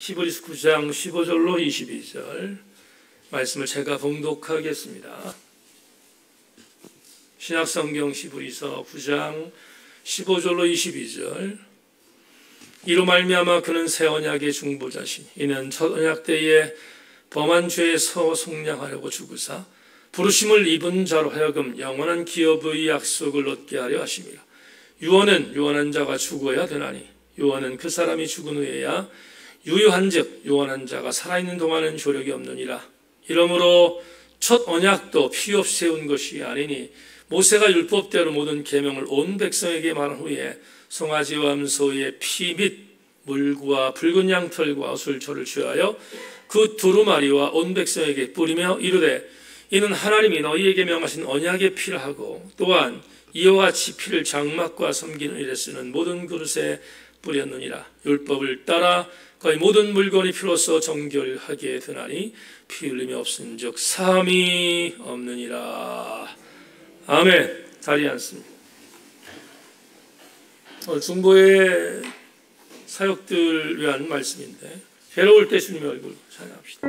히브리서 9장 15절로 22절 말씀을 제가 봉독하겠습니다. 신약성경 히브리서 9장 15절로 22절. 이로 말미암아 그는 새 언약의 중보자시니 이는 첫 언약 때에 범한 죄에서 속량하려고 죽으사 부르심을 입은 자로 하여금 영원한 기업의 약속을 얻게 하려 하심이라. 유언은 유언한 자가 죽어야 되나니 유언은 그 사람이 죽은 후에야 유효한즉 유언한 자가 살아있는 동안은 효력이 없느니라. 이러므로 첫 언약도 피 없이 세운 것이 아니니 모세가 율법대로 모든 계명을 온 백성에게 말한 후에 송아지와 암소의 피 및 물과 붉은 양털과 어술초를 취하여 그 두루마리와 온 백성에게 뿌리며 이르되 이는 하나님이 너희에게 명하신 언약의 피라 하고 또한 이와 같이 피를 장막과 섬기는 일에 쓰는 모든 그릇에 뿌렸느니라. 율법을 따라 거의 모든 물건이 피로써 정결하게 되나니 피 흘림이 없은즉 사함이 없느니라. 아멘. 자리에 앉습니다. 오늘 중보의 사역들 위한 말씀인데 괴로울 때 주님의 얼굴 찬양합시다.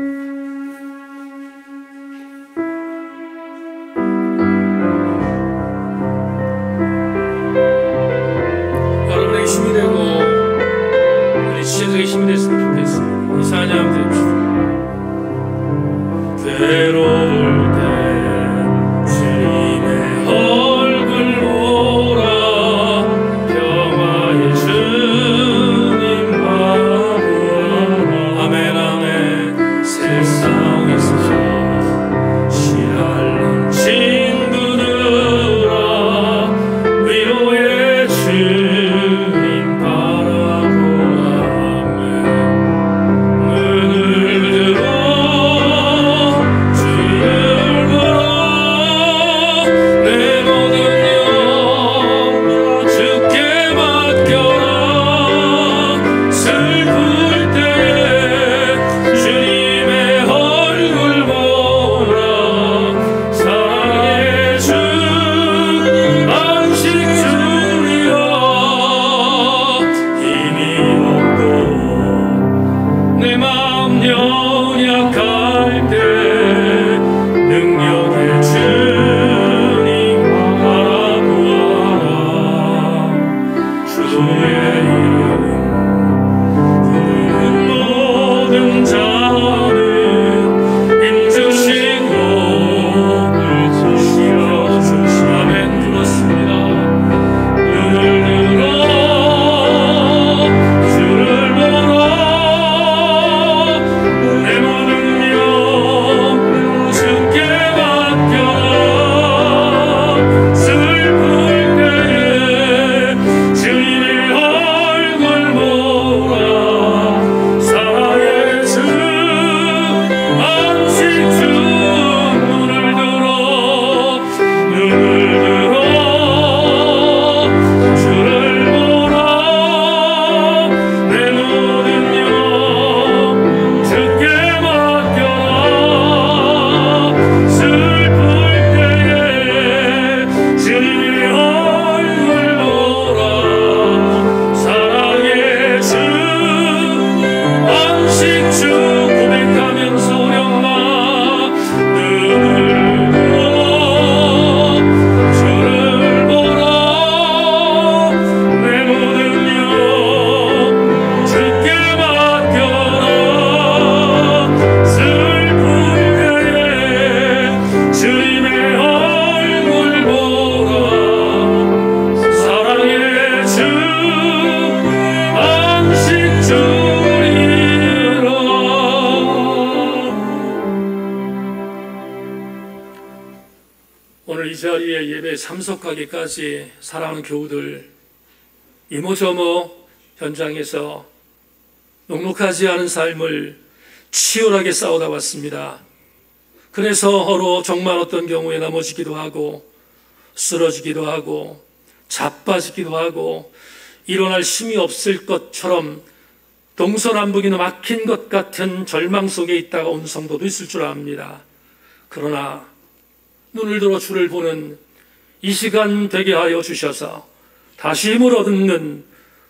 여러분에게 힘이 되고 우리 지체들에게 힘이 됐으면 좋겠습니다. 이 찬양 드립시다. 괴로울 때 주님의 얼굴 보라 평화의 주님 바라보라. 아멘 아멘. 세상에서 시달린 친구들아 위로의 주님 바라보라. 아멘. 눈을 들어 주를 보라. 내 모든 영혼 주께 맡겨라. 슬플 때에 주님의 얼굴 보라. 사랑의 주 안식 주리여. 힘이 없고 내 마음 연약할 때 능력의 주님 바라보아라. 주의 이름 부르는 모든 자는 힘주시고 물주시어 아멘. 그렇습니다. 눈을 들어 주를 보라. 내 모든 영 주께 맡겨라. 슬플 때에 주님의 얼굴 보라. 사랑의 주 안식 주 눈을 들어 주를 보라. 내 모든 영 주께 맡겨라. 슬플 때에 주님의 얼굴 보라. 사랑의 주 안식 주 고백하면서 우리 엄마 눈을 들어 주를 보라. 내 모든 영 주께 맡겨라. 슬플 때에 주님의 얼굴 보라. 사랑의 주 안식 주리라. 오늘 이 자리에 예배에 참석하기까지 사랑하는 교우들 이모저모 현장에서 녹록하지 않은 삶을 치열하게 싸우다 왔습니다. 그래서 서로 정말 어떤 경우에 넘어지기도 하고 쓰러지기도 하고 자빠지기도 하고 일어날 힘이 없을 것처럼 동서남북이 막힌 것 같은 절망 속에 있다가 온 성도도 있을 줄 압니다. 그러나 눈을 들어 주를 보는 이 시간 되게 하여 주셔서 다시 힘을 얻는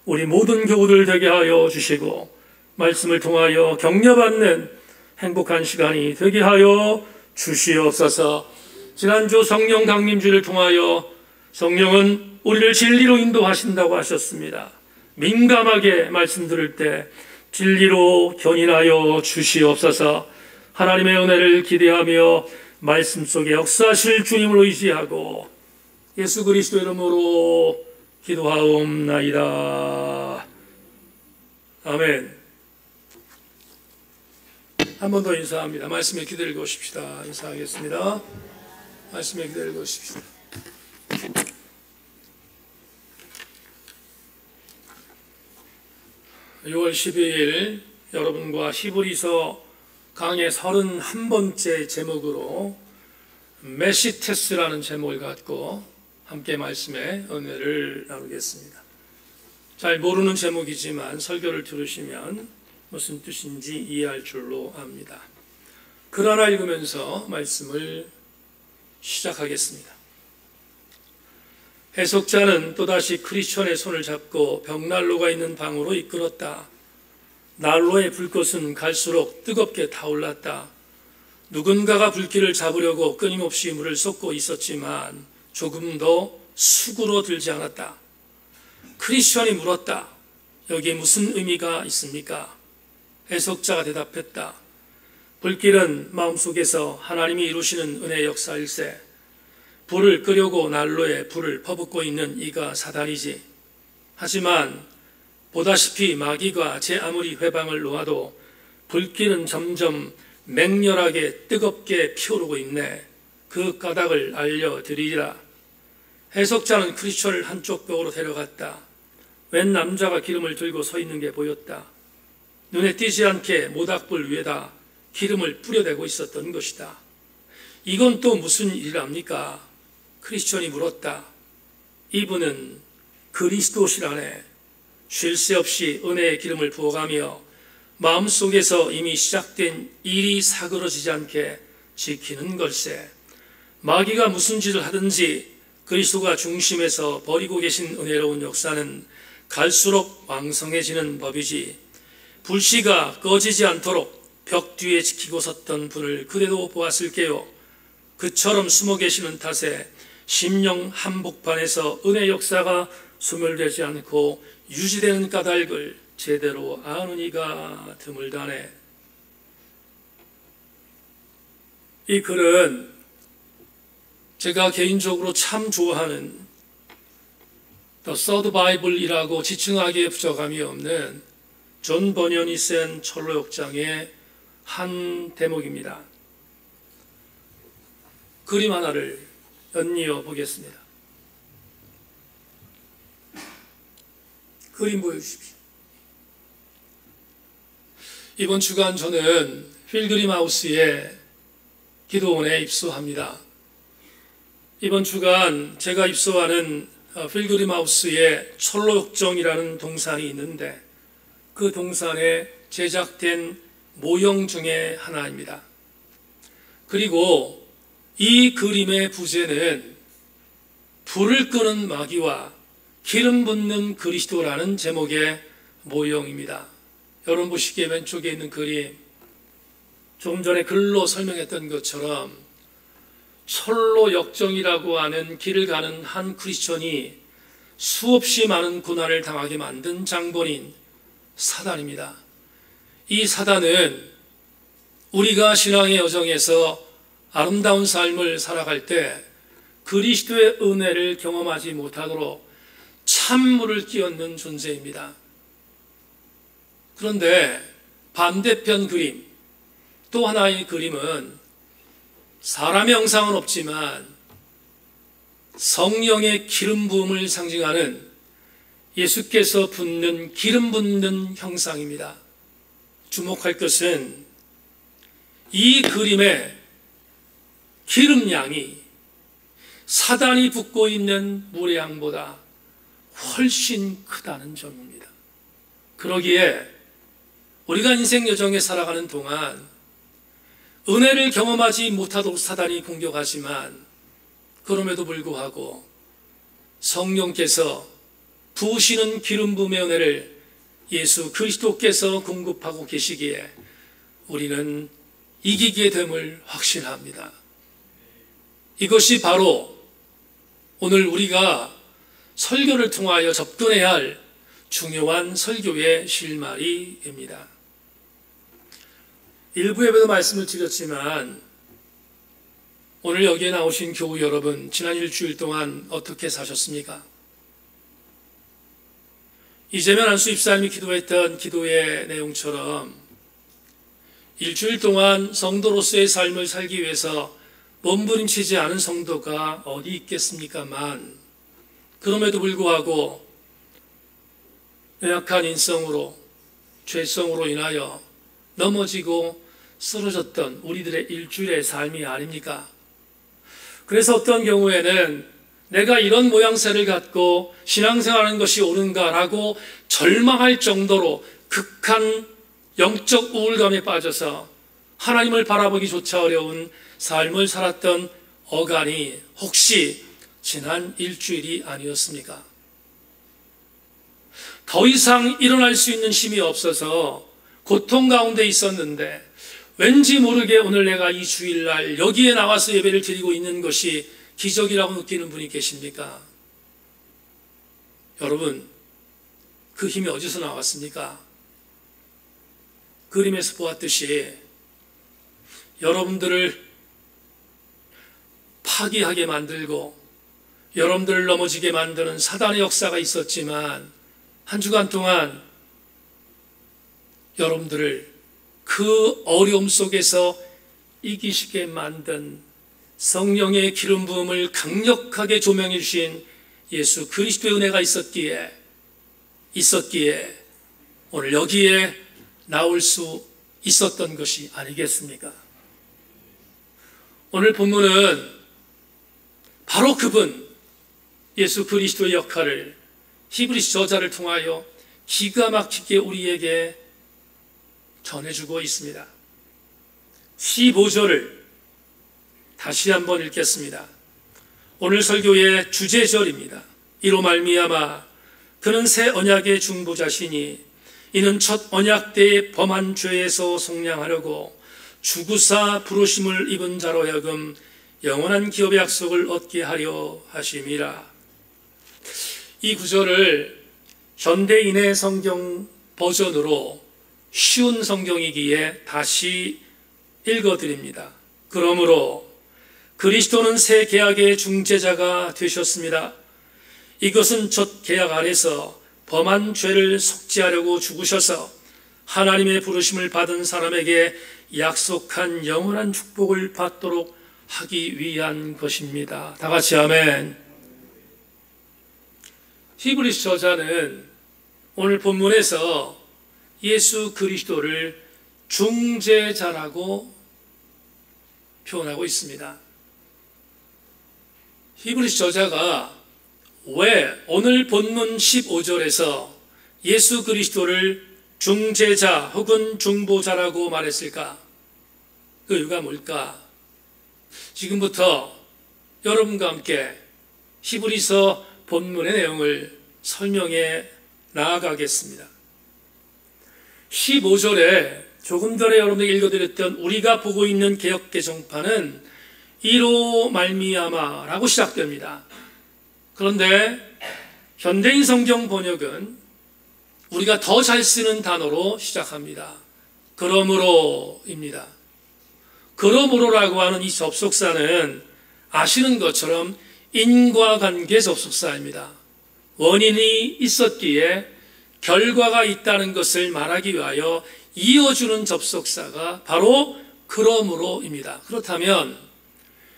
우리 모든 교우들 되게 하여 주시고 말씀을 통하여 격려받는 행복한 시간이 되게 하여 주시옵소서. 지난주 성령 강림주를 통하여 성령은 우리를 진리로 인도하신다고 하셨습니다. 민감하게 말씀 들을 때 진리로 견인하여 주시옵소서. 하나님의 은혜를 기대하며 말씀 속에 역사하실 주님을 의지하고 예수 그리스도 이름으로 기도하옵나이다. 아멘. 한 번 더 인사합니다. 말씀에 기대를 거십시다. 인사하겠습니다. 말씀에 기대를 거십시다. 6월 12일 여러분과 히브리서 강의 31번째 제목으로 메시테스라는 제목을 갖고 함께 말씀의 은혜를 나누겠습니다. 잘 모르는 제목이지만 설교를 들으시면 무슨 뜻인지 이해할 줄로 압니다. 글 하나 읽으면서 말씀을 시작하겠습니다. 해석자는 또다시 크리스천의 손을 잡고 벽난로가 있는 방으로 이끌었다. 난로의 불꽃은 갈수록 뜨겁게 타올랐다. 누군가가 불길을 잡으려고 끊임없이 물을 쏟고 있었지만 조금도 수그러들지 않았다. 크리스천이 물었다. 여기에 무슨 의미가 있습니까? 해석자가 대답했다. 불길은 마음속에서 하나님이 이루시는 은혜의 역사일세. 불을 끄려고 난로에 불을 퍼붓고 있는 이가 사단이지. 하지만 보다시피 마귀가 제 아무리 회방을 놓아도 불길은 점점 맹렬하게 뜨겁게 피오르고 있네. 그 까닭을 알려드리리라. 해석자는 크리스천을 한쪽 벽으로 데려갔다. 웬 남자가 기름을 들고 서 있는 게 보였다. 눈에 띄지 않게 모닥불 위에다 기름을 뿌려대고 있었던 것이다. 이건 또 무슨 일이랍니까? 크리스천이 물었다. 이분은 그리스도시라네. 쉴 새 없이 은혜의 기름을 부어가며 마음속에서 이미 시작된 일이 사그러지지 않게 지키는 걸세. 마귀가 무슨 짓을 하든지 그리스도가 중심에서 벌이고 계신 은혜로운 역사는 갈수록 왕성해지는 법이지. 불씨가 꺼지지 않도록 벽 뒤에 지키고 섰던 분을 그대도 보았을게요. 그처럼 숨어 계시는 탓에 심령 한복판에서 은혜 역사가 소멸되지 않고 유지되는 까닭을 제대로 아는 이가 드물다네. 이 글은 제가 개인적으로 참 좋아하는 The Third Bible이라고 지칭하기에 부족함이 없는 존 버년이 쓴 철로역장의 한 대목입니다. 그림 하나를 연이어 보겠습니다. 그림 보여주십시오. 이번 주간 저는 필그림 하우스의 기도원에 입소합니다. 이번 주간 제가 입소하는 필그림 하우스에 철로역정이라는 동산이 있는데 그 동산에 제작된 모형 중에 하나입니다. 그리고 이 그림의 부제는 불을 끄는 마귀와 기름 붓는 그리스도라는 제목의 모형입니다. 여러분 보시기에 왼쪽에 있는 그림, 조금 전에 글로 설명했던 것처럼 철로 역정이라고 하는 길을 가는 한 크리스천이 수없이 많은 고난을 당하게 만든 장본인 사단입니다. 이 사단은 우리가 신앙의 여정에서 아름다운 삶을 살아갈 때 그리스도의 은혜를 경험하지 못하도록 찬물을 끼얹는 존재입니다. 그런데 반대편 그림, 또 하나의 그림은 사람의 형상은 없지만 성령의 기름 부음을 상징하는 예수께서 붓는 기름 붓는 형상입니다. 주목할 것은 이 그림의 기름 양이 사단이 붓고 있는 물의 양보다 훨씬 크다는 점입니다. 그러기에 우리가 인생 여정에 살아가는 동안 은혜를 경험하지 못하도록 사단이 공격하지만 그럼에도 불구하고 성령께서 부으시는 기름 부음의 은혜를 예수 그리스도께서 공급하고 계시기에 우리는 이기게 됨을 확신합니다. 이것이 바로 오늘 우리가 설교를 통하여 접근해야 할 중요한 설교의 실마리입니다. 일부 예배도 말씀을 드렸지만 오늘 여기에 나오신 교우 여러분, 지난 일주일 동안 어떻게 사셨습니까? 이재명 안수 입사님이 기도했던 기도의 내용처럼 일주일 동안 성도로서의 삶을 살기 위해서 몸부림치지 않은 성도가 어디 있겠습니까만, 그럼에도 불구하고 연약한 인성으로, 죄성으로 인하여 넘어지고 쓰러졌던 우리들의 일주일의 삶이 아닙니까? 그래서 어떤 경우에는 내가 이런 모양새를 갖고 신앙생활하는 것이 옳은가라고 절망할 정도로 극한 영적 우울감에 빠져서 하나님을 바라보기조차 어려운 삶을 살았던 어간이 혹시 지난 일주일이 아니었습니까? 더 이상 일어날 수 있는 힘이 없어서 고통 가운데 있었는데 왠지 모르게 오늘 내가 이 주일날 여기에 나와서 예배를 드리고 있는 것이 기적이라고 느끼는 분이 계십니까? 여러분, 그 힘이 어디서 나왔습니까? 그림에서 보았듯이 여러분들을 파기하게 만들고 여러분들을 넘어지게 만드는 사단의 역사가 있었지만 한 주간 동안 여러분들을 그 어려움 속에서 이기시게 만든 성령의 기름 부음을 강력하게 조명해 주신 예수 그리스도의 은혜가 있었기에 오늘 여기에 나올 수 있었던 것이 아니겠습니까? 오늘 본문은 바로 그분 예수 그리스도의 역할을 히브리서 저자를 통하여 기가 막히게 우리에게 전해주고 있습니다. 15절을 다시 한번 읽겠습니다. 오늘 설교의 주제절입니다. 이로 말미암아 그는 새 언약의 중보자시니 이는 첫 언약 때의 범한 죄에서 속량하려고 주구사 부르심을 입은 자로 하여금 영원한 기업의 약속을 얻게 하려 하심이라. 이 구절을 현대인의 성경 버전으로 쉬운 성경이기에 다시 읽어드립니다. 그러므로 그리스도는 새 계약의 중재자가 되셨습니다. 이것은 첫 계약 아래서 범한 죄를 속죄하려고 죽으셔서 하나님의 부르심을 받은 사람에게 약속한 영원한 축복을 받도록 하기 위한 것입니다. 다 같이 아멘. 히브리서 저자는 오늘 본문에서 예수 그리스도를 중재자라고 표현하고 있습니다. 히브리서 저자가 왜 오늘 본문 15절에서 예수 그리스도를 중재자 혹은 중보자라고 말했을까? 그 이유가 뭘까? 지금부터 여러분과 함께 히브리서 본문의 내용을 설명해 나아가겠습니다. 15절에 조금 전에 여러분에게 읽어드렸던 우리가 보고 있는 개역개정판은 이로 말미암아라고 시작됩니다. 그런데 현대인 성경 번역은 우리가 더 잘 쓰는 단어로 시작합니다. 그러므로입니다. 그러므로라고 하는 이 접속사는 아시는 것처럼 인과관계 접속사입니다. 원인이 있었기에 결과가 있다는 것을 말하기 위하여 이어주는 접속사가 바로 그러므로입니다. 그렇다면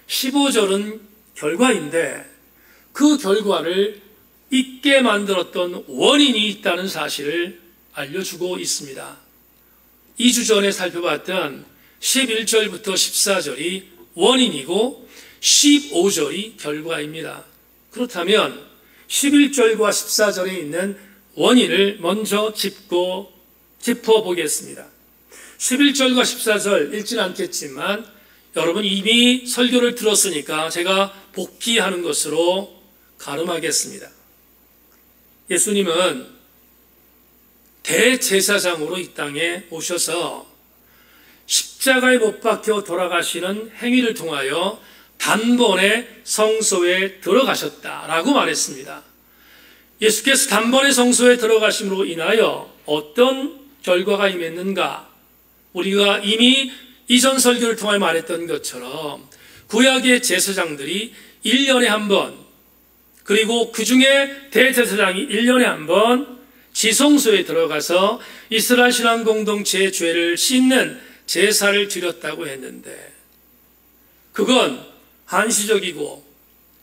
15절은 결과인데 그 결과를 있게 만들었던 원인이 있다는 사실을 알려주고 있습니다. 2주 전에 살펴봤던 11절부터 14절이 원인이고 15절이 결과입니다. 그렇다면 11절과 14절에 있는 원인을 먼저 짚어보겠습니다. 11절과 14절 읽진 않겠지만 여러분 이미 설교를 들었으니까 제가 복기하는 것으로 가름하겠습니다. 예수님은 대제사장으로 이 땅에 오셔서 십자가에 못 박혀 돌아가시는 행위를 통하여 단번에 성소에 들어가셨다라고 말했습니다. 예수께서 단번에 성소에 들어가심으로 인하여 어떤 결과가 임했는가? 우리가 이미 이전 설교를 통해 말했던 것처럼 구약의 제사장들이 1년에 한 번, 그리고 그 중에 대제사장이 1년에 한 번 지성소에 들어가서 이스라엘 신앙 공동체의 죄를 씻는 제사를 드렸다고 했는데, 그건 한시적이고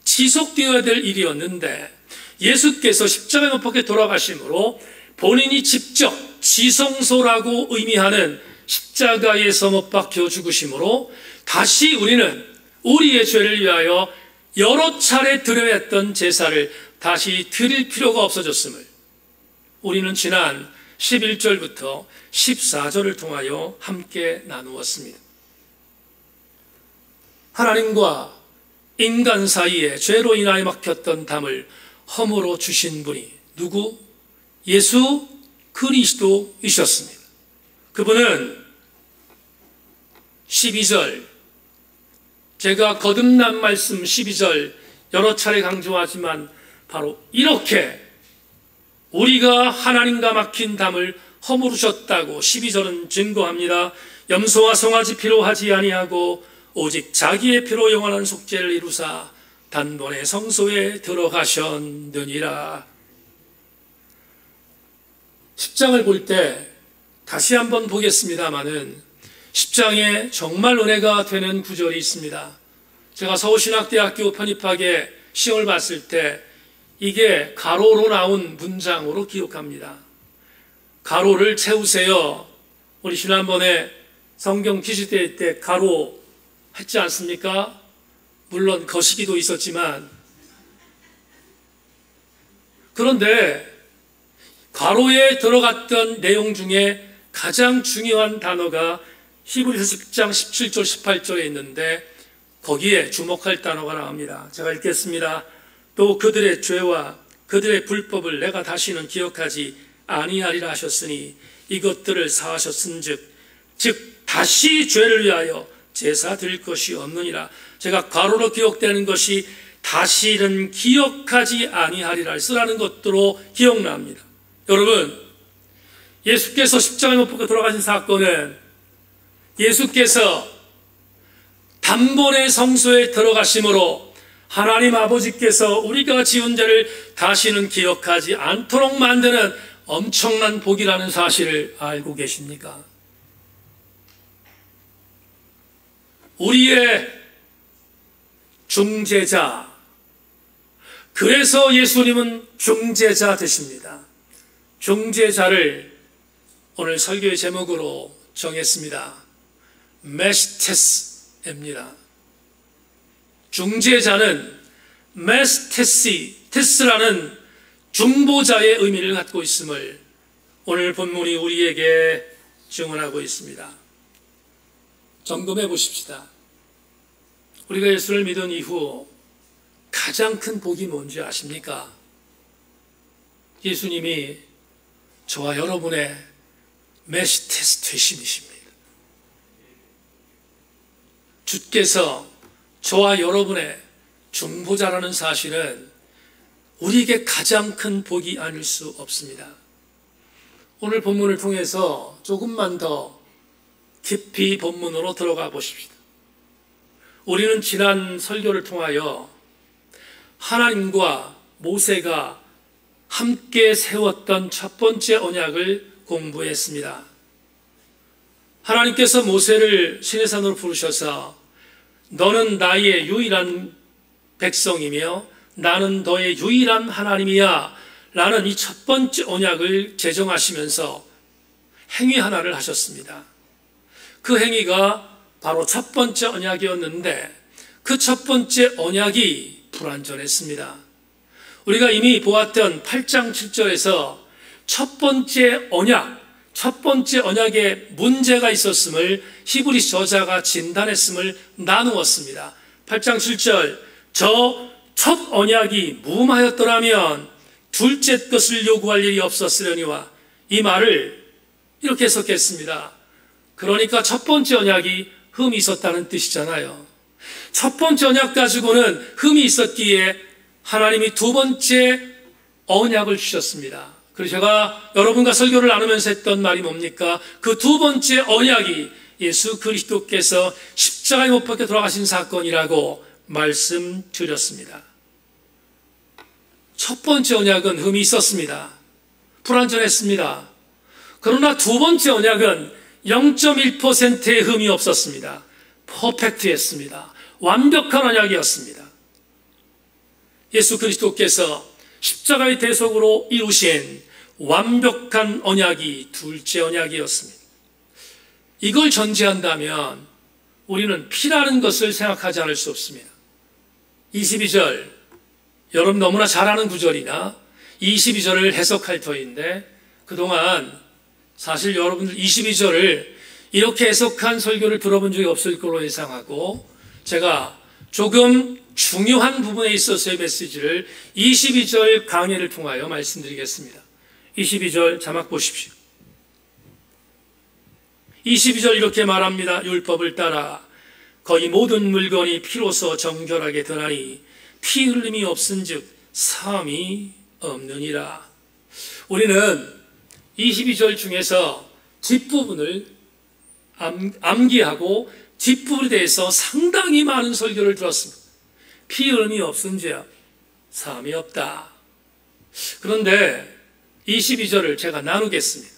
지속되어야 될 일이었는데, 예수께서 십자가에 못 박혀 돌아가심으로 본인이 직접 지성소라고 의미하는 십자가에서 못 박혀 죽으심으로 다시 우리는 우리의 죄를 위하여 여러 차례 드려야 했던 제사를 다시 드릴 필요가 없어졌음을 우리는 지난 11절부터 14절을 통하여 함께 나누었습니다. 하나님과 인간 사이에 죄로 인하여 막혔던 담을 허물어 주신 분이 누구? 예수 그리스도이셨습니다. 그분은 12절, 제가 거듭난 말씀 12절 여러 차례 강조하지만 바로 이렇게 우리가 하나님과 막힌 담을 허물으셨다고 12절은 증거합니다. 염소와 송아지 피로 하지 아니하고 오직 자기의 피로 영원한 속죄를 이루사 단번에 성소에 들어가셨느니라. 10장을 볼 때 다시 한번 보겠습니다마는 10장에 정말 은혜가 되는 구절이 있습니다. 제가 서울신학대학교 편입학의 시험을 봤을 때 이게 가로로 나온 문장으로 기억합니다. 가로를 채우세요. 우리 지난번에 성경 퀴즈대회 때 가로 했지 않습니까? 물론 거시기도 있었지만, 그런데 가로에 들어갔던 내용 중에 가장 중요한 단어가 히브리서 10장 17절 18절에 있는데 거기에 주목할 단어가 나옵니다. 제가 읽겠습니다. 또 그들의 죄와 그들의 불법을 내가 다시는 기억하지 아니하리라 하셨으니 이것들을 사하셨은즉 즉 다시 죄를 위하여 제사 드릴 것이 없느니라. 제가 가로로 기억되는 것이 다시는 기억하지 아니하리라 쓰라는 것으로 기억납니다. 여러분, 예수께서 십자가에 못 박혀 돌아가신 사건은 예수께서 단번에 성소에 들어가심으로 하나님 아버지께서 우리가 지은 죄를 다시는 기억하지 않도록 만드는 엄청난 복이라는 사실을 알고 계십니까? 우리의 중재자, 그래서 예수님은 중재자 되십니다. 중재자를 오늘 설교의 제목으로 정했습니다. 메스테스입니다. 중재자는 메스테스라는 중보자의 의미를 갖고 있음을 오늘 본문이 우리에게 증언하고 있습니다. 점검해 보십시다. 우리가 예수를 믿은 이후 가장 큰 복이 뭔지 아십니까? 예수님이 저와 여러분의 메시테스 되심이십니다. 주께서 저와 여러분의 중보자라는 사실은 우리에게 가장 큰 복이 아닐 수 없습니다. 오늘 본문을 통해서 조금만 더 깊이 본문으로 들어가 보십시다. 우리는 지난 설교를 통하여 하나님과 모세가 함께 세웠던 첫 번째 언약을 공부했습니다. 하나님께서 모세를 시내산으로 부르셔서 너는 나의 유일한 백성이며 나는 너의 유일한 하나님이야 라는 이 첫 번째 언약을 제정하시면서 행위 하나를 하셨습니다. 그 행위가 바로 첫 번째 언약이었는데 그 첫 번째 언약이 불완전했습니다. 우리가 이미 보았던 8장 7절에서 첫 번째 언약에 문제가 있었음을 히브리 저자가 진단했음을 나누었습니다. 8장 7절, 저 첫 언약이 무음하였더라면 둘째 것을 요구할 일이 없었으려니와 이 말을 이렇게 해석했습니다. 그러니까 첫 번째 언약이 흠이 있었다는 뜻이잖아요. 첫 번째 언약 가지고는 흠이 있었기에 하나님이 두 번째 언약을 주셨습니다. 그래서 제가 여러분과 설교를 나누면서 했던 말이 뭡니까? 그 두 번째 언약이 예수 그리스도께서 십자가에 못 박혀 돌아가신 사건이라고 말씀드렸습니다. 첫 번째 언약은 흠이 있었습니다. 불완전했습니다. 그러나 두 번째 언약은 0.1%의 흠이 없었습니다. 퍼펙트했습니다. 완벽한 언약이었습니다. 예수 그리스도께서 십자가의 대속으로 이루신 완벽한 언약이 둘째 언약이었습니다. 이걸 전제한다면 우리는 피라는 것을 생각하지 않을 수 없습니다. 22절, 여러분 너무나 잘 아는 구절이나 22절을 해석할 터인데 그동안 사실 여러분들 22절을 이렇게 해석한 설교를 들어본 적이 없을 걸로 예상하고 제가 조금 중요한 부분에 있어서의 메시지를 22절 강해를 통하여 말씀드리겠습니다. 22절 자막 보십시오. 22절 이렇게 말합니다. 율법을 따라 거의 모든 물건이 피로서 정결하게 되나니 피 흘림이 없은즉 사함이 없느니라. 우리는 22절 중에서 뒷부분을 암기하고 뒷부분에 대해서 상당히 많은 설교를 들었습니다. 피 흘림이 없은즉 사함이 없다. 그런데 22절을 제가 나누겠습니다.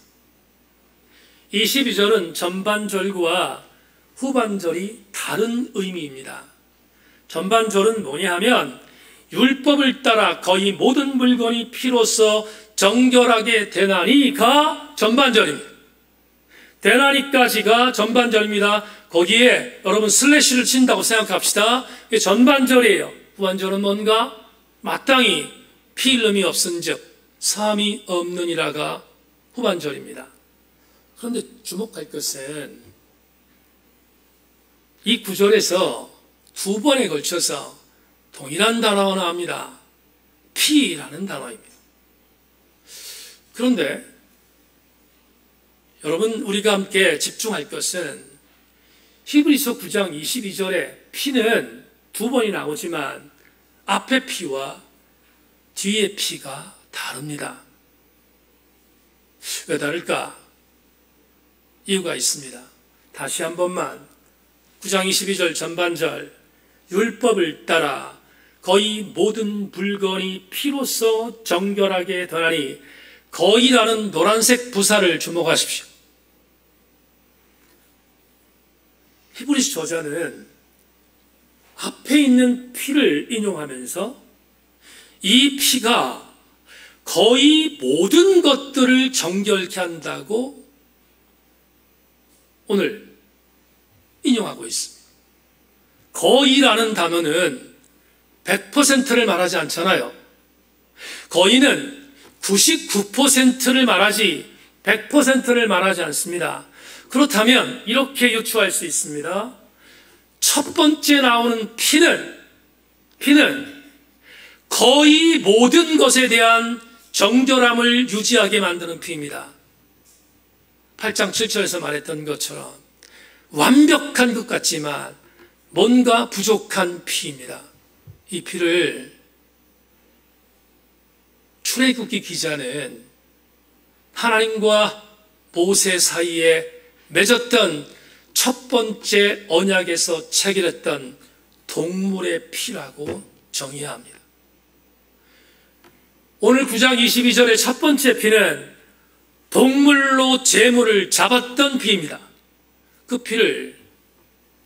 22절은 전반절과 후반절이 다른 의미입니다. 전반절은 뭐냐 하면 율법을 따라 거의 모든 물건이 피로써 정결하게 되나니가 전반절입니다. 되나니까지가 전반절입니다. 거기에 여러분 슬래시를 친다고 생각합시다. 이게 전반절이에요. 후반절은 뭔가? 마땅히 피 흘림이 없은즉 사함이 없느니라가 후반절입니다. 그런데 주목할 것은 이 구절에서 두 번에 걸쳐서 동일한 단어가 나옵니다. 피라는 단어입니다. 그런데 여러분 우리가 함께 집중할 것은 히브리서 9장 22절에 피는 두 번이 나오지만 앞의 피와 뒤의 피가 다릅니다. 왜 다를까? 이유가 있습니다. 다시 한 번만 9장 22절 전반절 율법을 따라 거의 모든 물건이 피로써 정결하게 되나니 거의라는 노란색 부사를 주목하십시오. 히브리서 저자는 앞에 있는 피를 인용하면서 이 피가 거의 모든 것들을 정결케 한다고 오늘 인용하고 있습니다. 거의라는 단어는 100%를 말하지 않잖아요. 거의는 99%를 말하지 100%를 말하지 않습니다. 그렇다면 이렇게 유추할 수 있습니다. 첫 번째 나오는 피는 거의 모든 것에 대한 정결함을 유지하게 만드는 피입니다. 8장 7절에서 말했던 것처럼 완벽한 것 같지만 뭔가 부족한 피입니다. 이 피를 출애굽기 기자는 하나님과 모세 사이에 맺었던 첫 번째 언약에서 체결했던 동물의 피라고 정의합니다. 오늘 9장 22절의 첫 번째 피는 동물로 제물을 잡았던 피입니다. 그 피를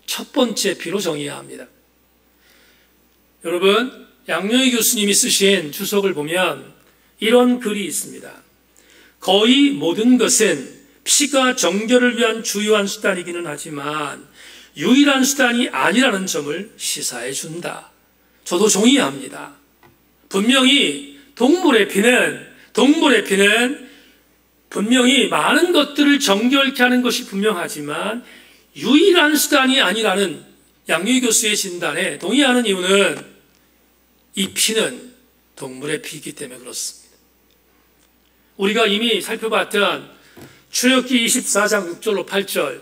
첫 번째 피로 정의합니다. 여러분, 양용희 교수님이 쓰신 주석을 보면 이런 글이 있습니다. 거의 모든 것은 피가 정결을 위한 주요한 수단이기는 하지만 유일한 수단이 아니라는 점을 시사해 준다. 저도 동의합니다. 분명히 동물의 피는 분명히 많은 것들을 정결케 하는 것이 분명하지만 유일한 수단이 아니라는 양용희 교수의 진단에 동의하는 이유는 이 피는 동물의 피이기 때문에 그렇습니다. 우리가 이미 살펴봤던 출애굽기 24장 6절로 8절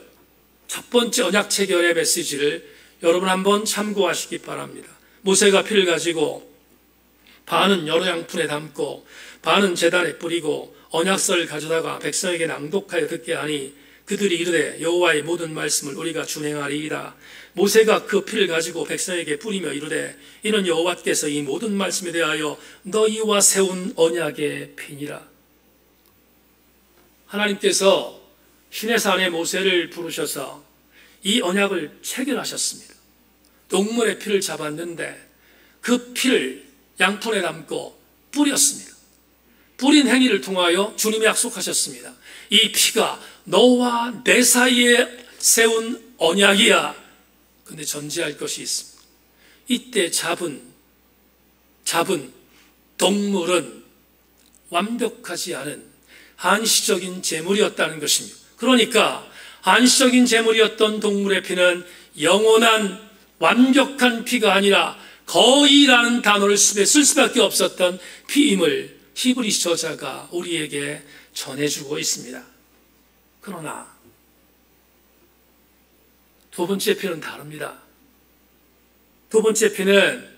첫 번째 언약 체결의 메시지를 여러분 한번 참고하시기 바랍니다. 모세가 피를 가지고 반은 여러 양푼에 담고 반은 제단에 뿌리고 언약서를 가져다가 백성에게 낭독하여 듣게 하니 그들이 이르되 여호와의 모든 말씀을 우리가 준행하리이다. 모세가 그 피를 가지고 백성에게 뿌리며 이르되 이는 여호와께서 이 모든 말씀에 대하여 너희와 세운 언약의 피니라. 하나님께서 시내산에 모세를 부르셔서 이 언약을 체결하셨습니다. 동물의 피를 잡았는데 그 피를 양푼에 담고 뿌렸습니다. 뿌린 행위를 통하여 주님이 약속하셨습니다. 이 피가 너와 내 사이에 세운 언약이야. 근데 전제할 것이 있습니다. 이때 잡은 동물은 완벽하지 않은 한시적인 제물이었다는 것입니다. 그러니까 한시적인 제물이었던 동물의 피는 영원한 완벽한 피가 아니라 거의라는 단어를 쓸 수밖에 없었던 피임을 히브리서 저자가 우리에게 전해주고 있습니다. 그러나 두 번째 피는 다릅니다. 두 번째 피는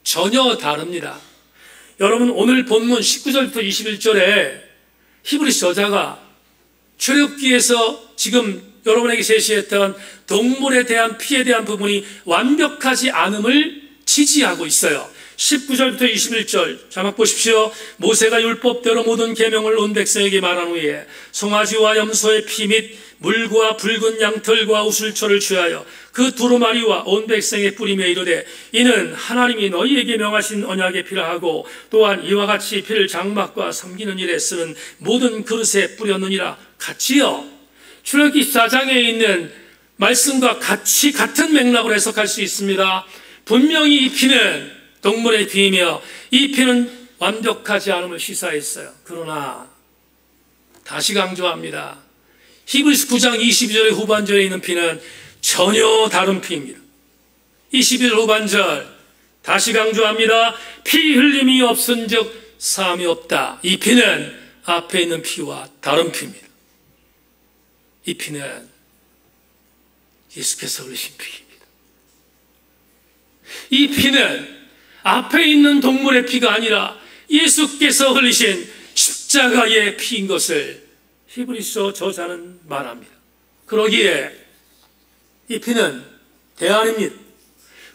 전혀 다릅니다. 여러분 오늘 본문 19절부터 21절에 히브리서 저자가 출애굽기에서 지금 여러분에게 제시했던 동물에 대한 피에 대한 부분이 완벽하지 않음을 지지하고 있어요. 19절부터 21절 자막 보십시오. 모세가 율법대로 모든 계명을 온 백성에게 말한 후에 송아지와 염소의 피 및 물과 붉은 양털과 우슬초를 취하여 그 두루마리와 온 백성에 뿌리며 이르되 이는 하나님이 너희에게 명하신 언약의 피라 하고 또한 이와 같이 피를 장막과 섬기는 일에 쓰는 모든 그릇에 뿌렸느니라. 같이요. 출애굽기 4장에 있는 말씀과 같은 맥락으로 해석할 수 있습니다. 분명히 이 피는 동물의 피이며 이 피는 완벽하지 않음을 시사했어요. 그러나 다시 강조합니다. 히브리서 9장 22절의 후반절에 있는 피는 전혀 다른 피입니다. 22절 후반절 다시 강조합니다. 피 흘림이 없은즉 사함이 없다. 이 피는 앞에 있는 피와 다른 피입니다. 이 피는 예수께서 흘리신 피입니다. 이 피는 앞에 있는 동물의 피가 아니라 예수께서 흘리신 십자가의 피인 것을 히브리서 저자는 말합니다. 그러기에 이 피는 대안입니다.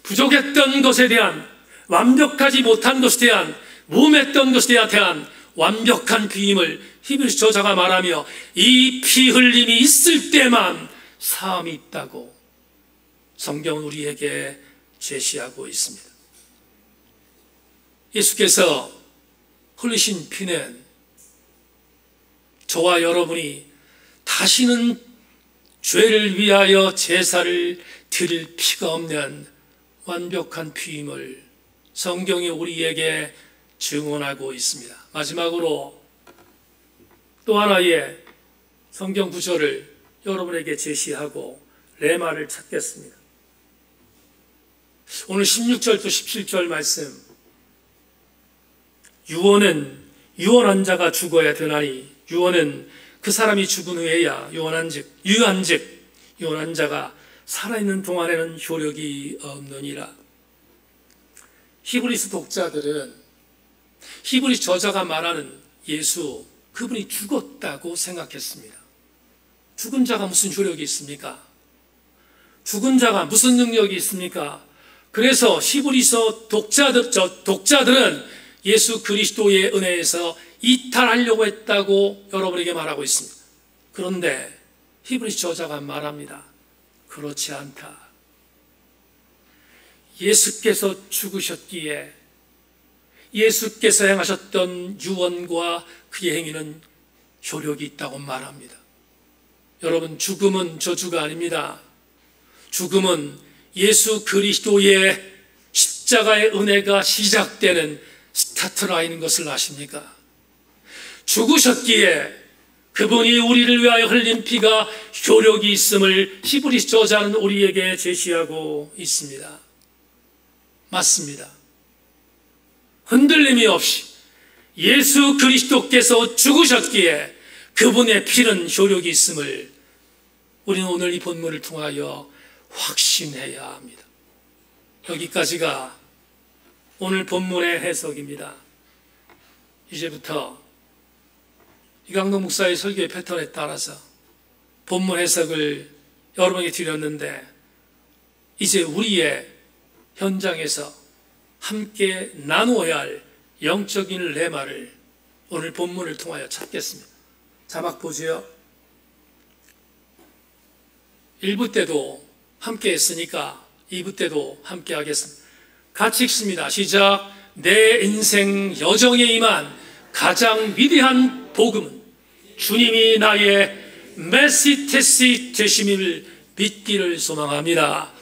부족했던 것에 대한, 완벽하지 못한 것에 대한, 무음했던 것에 대한 완벽한 피임을 히브리서 저자가 말하며 이 피 흘림이 있을 때만 사함이 있다고 성경은 우리에게 제시하고 있습니다. 예수께서 흘리신 피는 저와 여러분이 다시는 죄를 위하여 제사를 드릴 피가 없는 완벽한 피임을 성경이 우리에게 증언하고 있습니다. 마지막으로 또 하나의 성경 구절을 여러분에게 제시하고 레마를 찾겠습니다. 오늘 16절부터 17절 말씀, 유언은 유언한 자가 죽어야 되나니 유언은 그 사람이 죽은 후에야 유언한 자가 살아있는 동안에는 효력이 없느니라. 히브리서 독자들은 히브리 저자가 말하는 예수, 그분이 죽었다고 생각했습니다. 죽은 자가 무슨 효력이 있습니까? 죽은 자가 무슨 능력이 있습니까? 그래서 히브리서 독자들은 예수 그리스도의 은혜에서 이탈하려고 했다고 여러분에게 말하고 있습니다. 그런데 히브리서 저자가 말합니다. 그렇지 않다. 예수께서 죽으셨기에 예수께서 행하셨던 유언과 그의 행위는 효력이 있다고 말합니다. 여러분, 죽음은 저주가 아닙니다. 죽음은 예수 그리스도의 십자가의 은혜가 시작되는 스타트라인인 것을 아십니까? 죽으셨기에 그분이 우리를 위하여 흘린 피가 효력이 있음을 히브리서 저자는 우리에게 제시하고 있습니다. 맞습니다. 흔들림이 없이 예수 그리스도께서 죽으셨기에 그분의 피는 효력이 있음을 우리는 오늘 이 본문을 통하여 확신해야 합니다. 여기까지가 오늘 본문의 해석입니다. 이제부터 이강동 목사의 설교의 패턴에 따라서 본문 해석을 여러분에게 드렸는데, 이제 우리의 현장에서 함께 나누어야 할 영적인 레마를 오늘 본문을 통하여 찾겠습니다. 자막 보세요. 1부 때도 함께 했으니까 2부 때도 함께 하겠습니다. 같이 읽습니다. 시작. 내 인생 여정에 임한 가장 위대한 복음은 주님이 나의 메시테시 되심을 믿기를 소망합니다.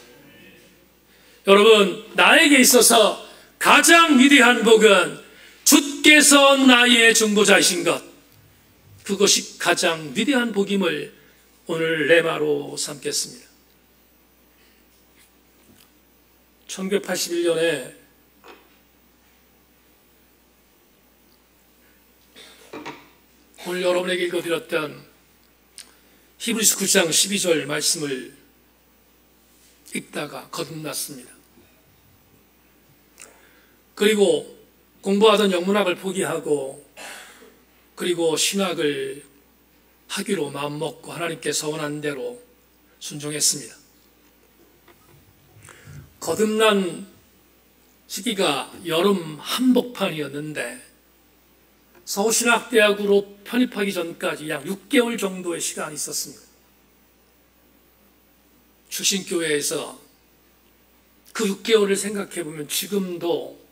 여러분, 나에게 있어서 가장 위대한 복은 주께서 나의 중보자이신 것, 그것이 가장 위대한 복임을 오늘 레마로 삼겠습니다. 1981년에 오늘 여러분에게 읽어드렸던 히브리서 9장 12절 말씀을 읽다가 거듭났습니다. 그리고 공부하던 영문학을 포기하고 그리고 신학을 하기로 마음먹고 하나님께 서원한 대로 순종했습니다. 거듭난 시기가 여름 한복판이었는데 서울신학대학으로 편입하기 전까지 약 6개월 정도의 시간이 있었습니다. 출신교회에서 그 6개월을 생각해보면 지금도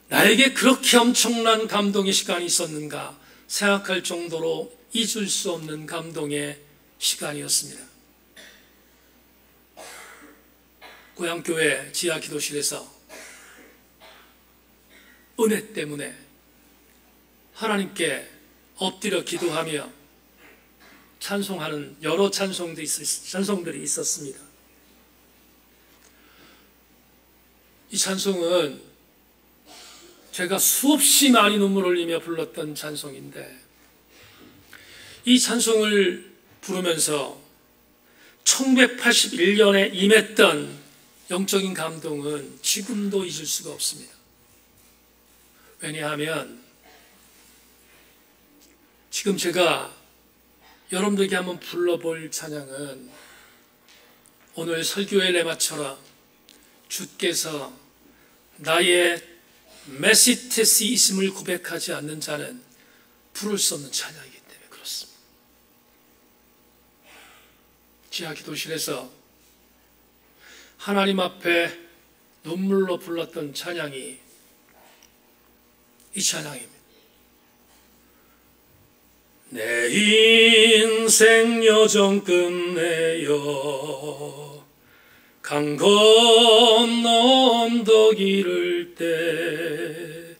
나에게 그렇게 엄청난 감동의 시간이 있었는가 생각할 정도로 잊을 수 없는 감동의 시간이었습니다. 고향교회 지하 기도실에서 은혜 때문에 하나님께 엎드려 기도하며 찬송하는 여러 찬송들이 있었습니다. 이 찬송은 제가 수없이 많이 눈물 흘리며 불렀던 찬송인데, 이 찬송을 부르면서 1981년에 임했던 영적인 감동은 지금도 잊을 수가 없습니다. 왜냐하면 지금 제가 여러분들에게 한번 불러볼 찬양은 오늘 설교의 레마처럼 주께서 나의 메시테시이심을 고백하지 않는 자는 부를 수 없는 찬양이기 때문에 그렇습니다. 지하 기도실에서 하나님 앞에 눈물로 불렀던 찬양이 이 찬양입니다. 내 인생 여정 끝내어 강 건너 언덕 이를 때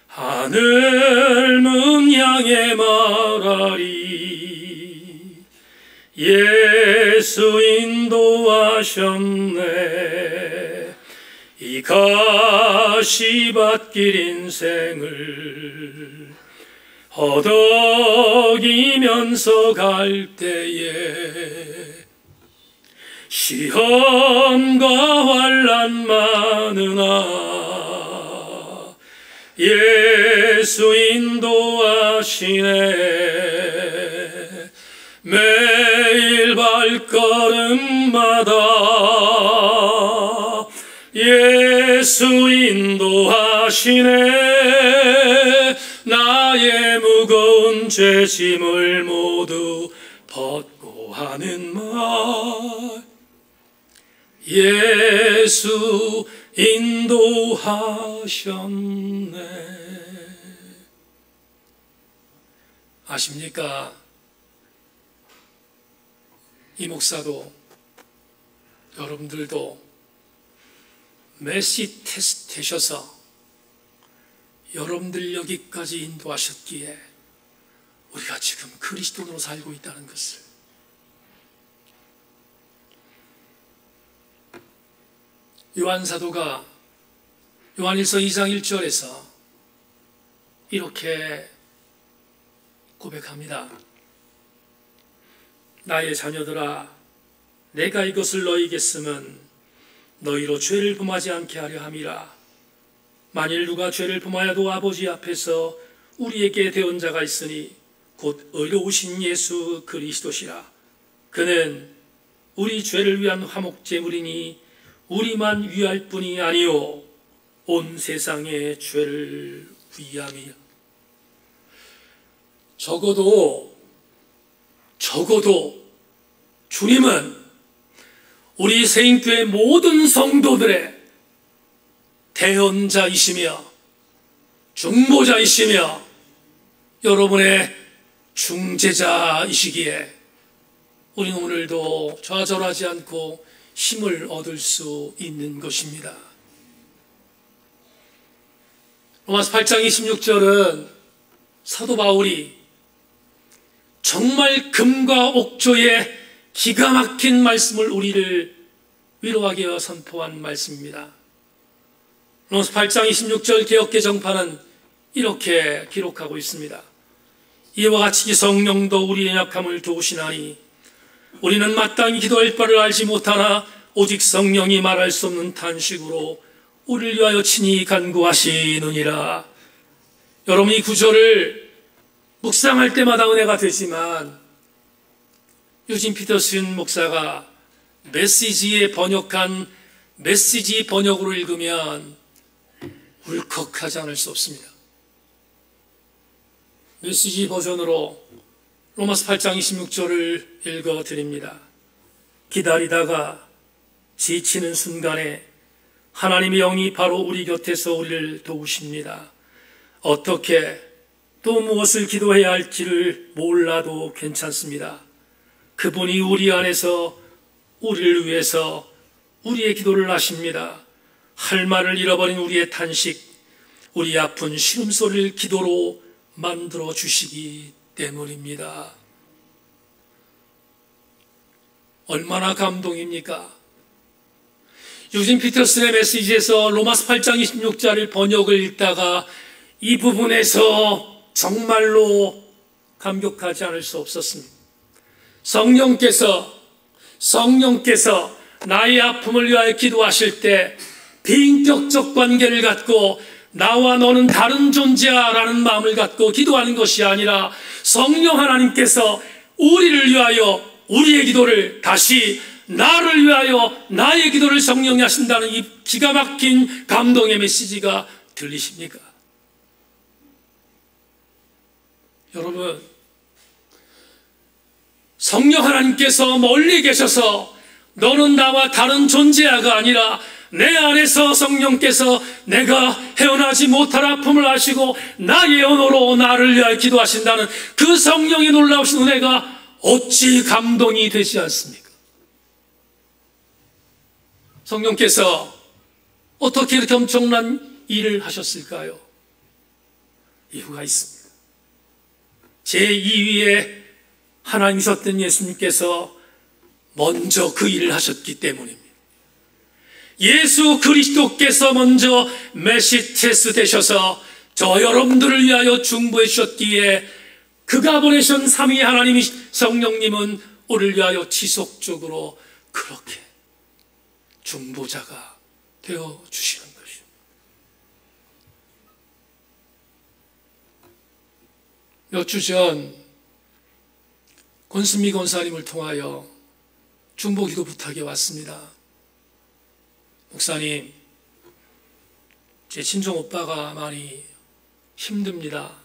하늘 문 향해 말하리 예수 인도하셨네. 이 가시밭길 인생을 허덕이면서 갈 때에 시험과 환난 많으나 예수 인도하시네. 매일 발걸음마다 예수 인도하시네. 나의 무거운 죄짐을 모두 벗고 하는 말 예수 인도하셨네. 아십니까? 이 목사도 여러분들도 메시 테스트 되셔서 여러분들 여기까지 인도하셨기에 우리가 지금 그리스도로 살고 있다는 것을, 요한 사도가 요한일서 2장 1절에서 이렇게 고백합니다. 나의 자녀들아, 내가 이것을 너희에게 쓰면 너희로 죄를 범하지 않게 하려 함이라. 만일 누가 죄를 범하여도 아버지 앞에서 우리에게 대언 자가 있으니 곧 의로우신 예수 그리스도시라. 그는 우리 죄를 위한 화목제물이니 우리만 위할 뿐이 아니요 온 세상의 죄를 위함이야. 적어도 주님은 우리 세인교회 모든 성도들의 대언자이시며 중보자이시며 여러분의 중재자이시기에 우리는 오늘도 좌절하지 않고 힘을 얻을 수 있는 것입니다. 로마서 8장 26절은 사도 바울이 정말 금과 옥조의 기가 막힌 말씀을 우리를 위로하기 위해 선포한 말씀입니다. 로마서 8장 26절 개역개정판은 이렇게 기록하고 있습니다. 이와 같이 성령도 우리의 약함을 도우시나니 우리는 마땅히 기도할 바를 알지 못하나 오직 성령이 말할 수 없는 탄식으로 우리를 위하여 친히 간구하시느니라. 여러분, 이 구절을 묵상할 때마다 은혜가 되지만 유진 피터슨 목사가 메시지에 번역한 메시지 번역으로 읽으면 울컥하지 않을 수 없습니다. 메시지 버전으로 로마서 8장 26절을 읽어드립니다. 기다리다가 지치는 순간에 하나님의 영이 바로 우리 곁에서 우리를 도우십니다. 어떻게 또 무엇을 기도해야 할지를 몰라도 괜찮습니다. 그분이 우리 안에서 우리를 위해서 우리의 기도를 하십니다. 할 말을 잃어버린 우리의 탄식, 우리 아픈 신음소리를 기도로 만들어 주시기 때문입니다. 얼마나 감동입니까? 유진 피터슨의 메시지에서 로마서 8장 26절을 번역을 읽다가 이 부분에서 정말로 감격하지 않을 수 없었습니다. 성령께서 나의 아픔을 위하여 기도하실 때 비인격적 관계를 갖고 나와 너는 다른 존재야라는 마음을 갖고 기도하는 것이 아니라 성령 하나님께서 우리를 위하여 우리의 기도를 다시 나를 위하여 나의 기도를 성령이 하신다는 이 기가 막힌 감동의 메시지가 들리십니까? 여러분, 성령 하나님께서 멀리 계셔서 너는 나와 다른 존재야가 아니라 내 안에서 성령께서 내가 헤어나지 못할 아픔을 아시고 나의 언어로 나를 위하여 기도하신다는 그 성령의 놀라우신 은혜가 어찌 감동이 되지 않습니까? 성령께서 어떻게 이렇게 엄청난 일을 하셨을까요? 이유가 있습니다. 제2위에 하나님이셨던 예수님께서 먼저 그 일을 하셨기 때문입니다. 예수 그리스도께서 먼저 메시테스 되셔서 저 여러분들을 위하여 중보해 주셨기에 그가 보내신 삼위 하나님이 성령님은 우리를 위하여 지속적으로 그렇게 중보자가 되어 주시는 것입니다. 몇 주 전 권순미 권사님을 통하여 중보기도 부탁이 왔습니다. 목사님, 제 친정 오빠가 많이 힘듭니다.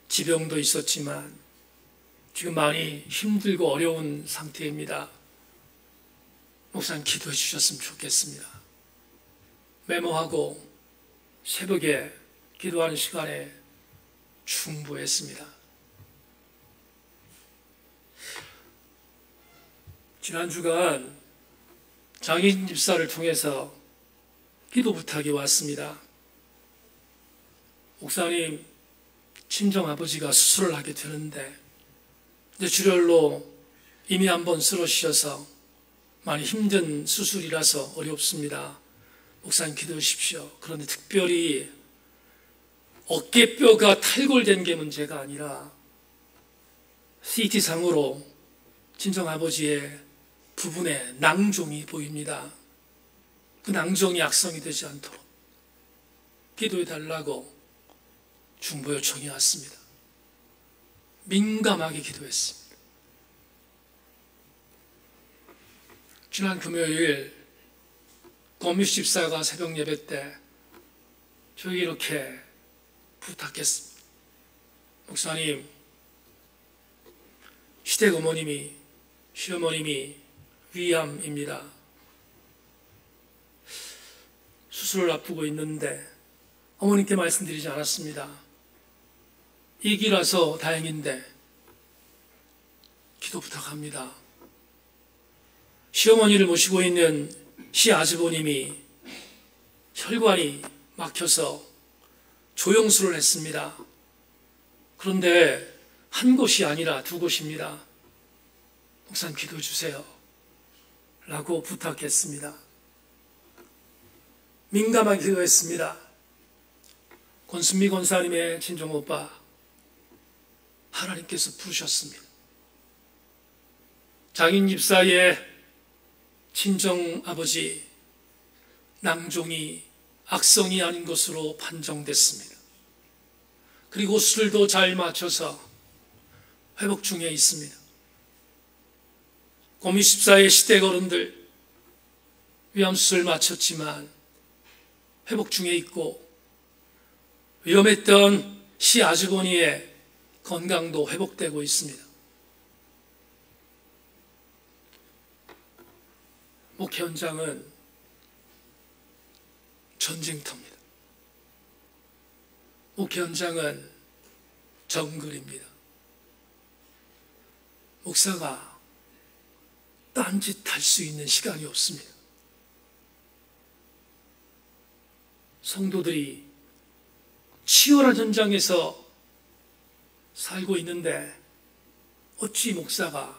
지병도 있었지만 지금 많이 힘들고 어려운 상태입니다. 목사님 기도해 주셨으면 좋겠습니다. 메모하고 새벽에 기도하는 시간에 중보했습니다. 지난 주간 장인 집사를 통해서 기도 부탁이 왔습니다. 목사님, 친정 아버지가 수술을 하게 되는데 이제 출혈로 이미 한번 쓰러지셔서 많이 힘든 수술이라서 어렵습니다. 목사님 기도해 주십시오. 그런데 특별히 어깨뼈가 탈골된 게 문제가 아니라 CT상으로 친정아버지의 부분에 낭종이 보입니다. 그 낭종이 악성이 되지 않도록 기도해달라고 중보 요청이 왔습니다. 민감하게 기도했습니다. 지난 금요일 권미수 집사가 새벽 예배 때 저에게 이렇게 부탁했습니다. 목사님, 시댁 어머님이, 시어머님이 위암입니다. 수술을 앞두고 있는데 어머님께 말씀드리지 않았습니다. 이기라서 다행인데 기도 부탁합니다. 시어머니를 모시고 있는 시아주버님이 혈관이 막혀서 조영수를 했습니다. 그런데 한 곳이 아니라 두 곳입니다. 목사님 기도해 주세요 라고 부탁했습니다. 민감하게 기도했습니다. 권순미 권사님의 친정오빠 하나님께서 부르셨습니다. 장인 집사의 친정아버지 낭종이 악성이 아닌 것으로 판정됐습니다. 그리고 수술도 잘 맞춰서 회복 중에 있습니다. 권미수 집사의 시댁 어른들 위암수술 마쳤지만 회복 중에 있고 위험했던 시아주버니의 건강도 회복되고 있습니다. 목회 현장은 전쟁터입니다. 목회 현장은 정글입니다. 목사가 딴짓할 수 있는 시간이 없습니다. 성도들이 치열한 현장에서 살고 있는데 어찌 목사가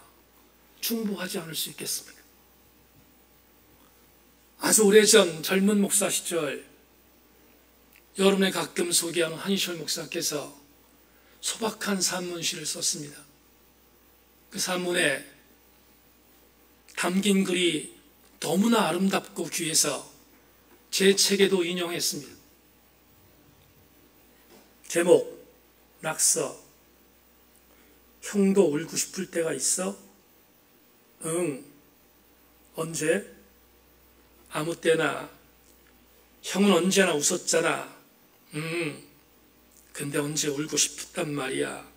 중보하지 않을 수 있겠습니까? 아주 오래전 젊은 목사 시절 여러분에 가끔 소개하는 한희철 목사께서 소박한 산문시를 썼습니다. 그 산문에 담긴 글이 너무나 아름답고 귀해서 제 책에도 인용했습니다. 제목, 낙서. 형도 울고 싶을 때가 있어? 응. 언제? 아무 때나. 형은 언제나 웃었잖아. 근데 언제 울고 싶었단 말이야.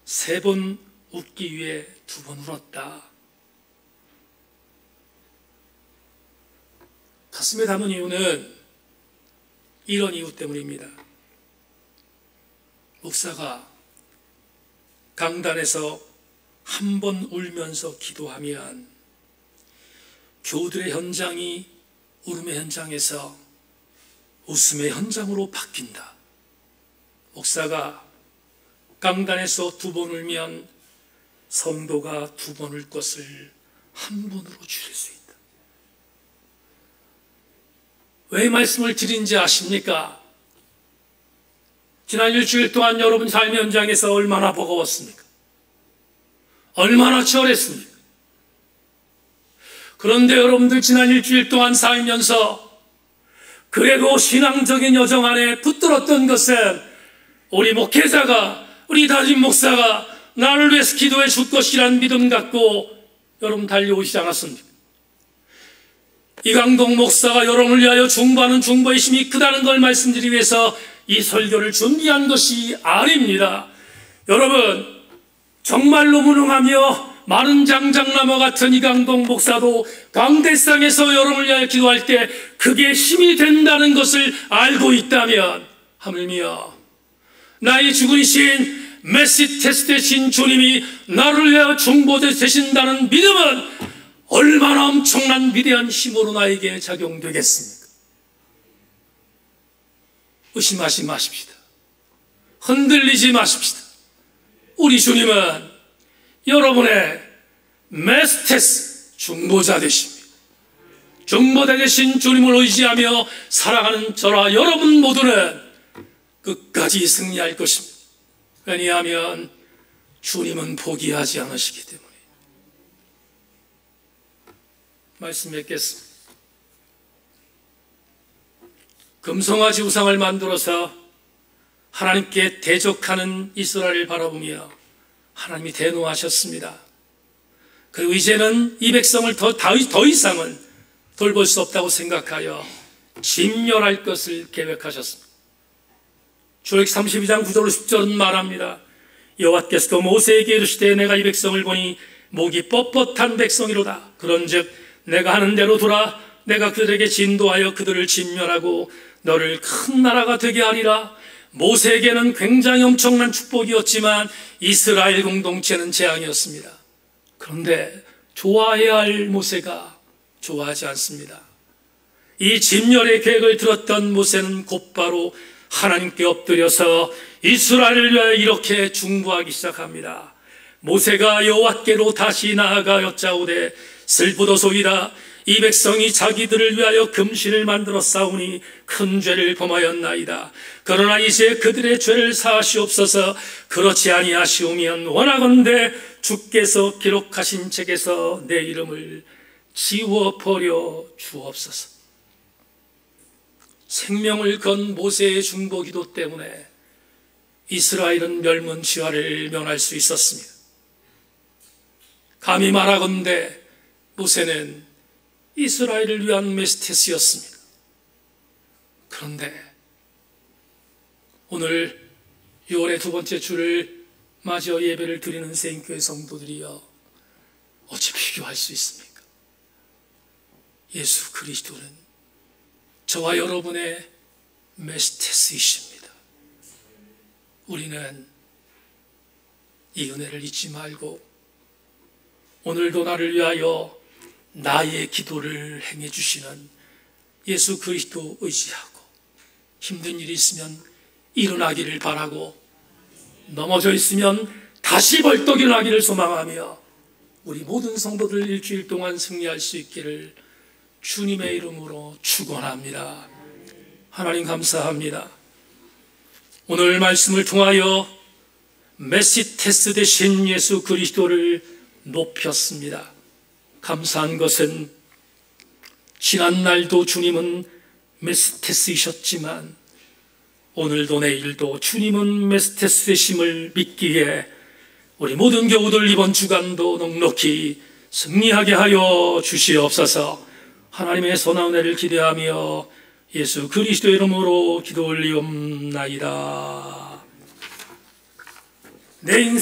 3번 웃기 위해 2번 울었다. 가슴에 담은 이유는 이런 이유 때문입니다. 목사가 강단에서 한 번 울면서 기도하면 교우들의 현장이 울음의 현장에서 웃음의 현장으로 바뀐다. 목사가 강단에서 2번 울면 성도가 2번 울 것을 한 번으로 줄일 수 있다. 왜 말씀을 드린지 아십니까? 지난 일주일 동안 여러분 삶의 현장에서 얼마나 버거웠습니까? 얼마나 치열했습니까? 그런데 여러분들 지난 일주일 동안 살면서 그래도 신앙적인 여정 안에 붙들었던 것은 우리 목회자가, 우리 담임 목사가 나를 위해서 기도해 줄 것이라는 믿음 갖고 여러분 달려오시지 않았습니까? 이강동 목사가 여러분을 위하여 중보하는 중보의 힘이 크다는 걸 말씀드리기 위해서 이 설교를 준비한 것이 아닙니다. 여러분, 정말로 무능하며 마른 장작나무 같은 이강동 목사도 강대상에서 여러분을 위하여 기도할 때 그게 힘이 된다는 것을 알고 있다면, 하물며 나의 주군이신 메시 테스트 되신 주님이 나를 위하여 중보자 되신다는 믿음은 얼마나 엄청난 위대한 힘으로 나에게 작용되겠습니까? 의심하지 마십시다. 흔들리지 마십시다. 우리 주님은 여러분의 메스테스 중보자 되십니다. 중보자 되신 주님을 의지하며 살아가는 저와 여러분 모두는 끝까지 승리할 것입니다. 왜냐하면 주님은 포기하지 않으시기 때문에. 말씀 맺겠습니다. 금송아지 우상을 만들어서 하나님께 대적하는 이스라엘을 바라보며 하나님이 대노하셨습니다. 그리고 이제는 이 백성을 더 이상은 돌볼 수 없다고 생각하여 진멸할 것을 계획하셨습니다. 출애굽기 32장 9절 10절은 말합니다. 여호와께서도 모세에게 이르시되 내가 이 백성을 보니 목이 뻣뻣한 백성이로다. 그런즉 내가 하는 대로 두라. 내가 그들에게 진도하여 그들을 진멸하고 너를 큰 나라가 되게 하리라. 모세에게는 굉장히 엄청난 축복이었지만 이스라엘 공동체는 재앙이었습니다. 그런데 좋아해야 할 모세가 좋아하지 않습니다. 이 진멸의 계획을 들었던 모세는 곧바로 하나님께 엎드려서 이스라엘을 위하여 이렇게 중보하기 시작합니다. 모세가 여호와께로 다시 나아가 여짜오되 슬프도소이다. 이 백성이 자기들을 위하여 금신을 만들어 싸우니 큰 죄를 범하였나이다. 그러나 이제 그들의 죄를 사하시옵소서. 그렇지 아니하시오면 원하건대 주께서 기록하신 책에서 내 이름을 지워버려 주옵소서. 생명을 건 모세의 중보기도 때문에 이스라엘은 멸문지화를 면할 수 있었습니다. 감히 말하건대 모세는 이스라엘을 위한 메시테스였습니다. 그런데 오늘 6월의 두 번째 주를 맞이어 예배를 드리는 세인교회 성도들이여, 어찌 비교할 수 있습니까? 예수 그리스도는 저와 여러분의 메시테스이십니다. 우리는 이 은혜를 잊지 말고 오늘도 나를 위하여 나의 기도를 행해 주시는 예수 그리스도 의지하고 힘든 일이 있으면 일어나기를 바라고 넘어져 있으면 다시 벌떡 일어나기를 소망하며 우리 모든 성도들 일주일 동안 승리할 수 있기를 주님의 이름으로 축원합니다. 하나님 감사합니다. 오늘 말씀을 통하여 메시테스 되신 예수 그리스도를 높였습니다. 감사한 것은 지난날도 주님은 메시테스이셨지만 오늘도 내일도 주님은 메시테스 되심을 믿기에 우리 모든 교우들 이번 주간도 넉넉히 승리하게 하여 주시옵소서. 하나님의 선한 은혜를 기대하며 예수 그리스도의 이름으로 기도 올리옵나이다. 내 인생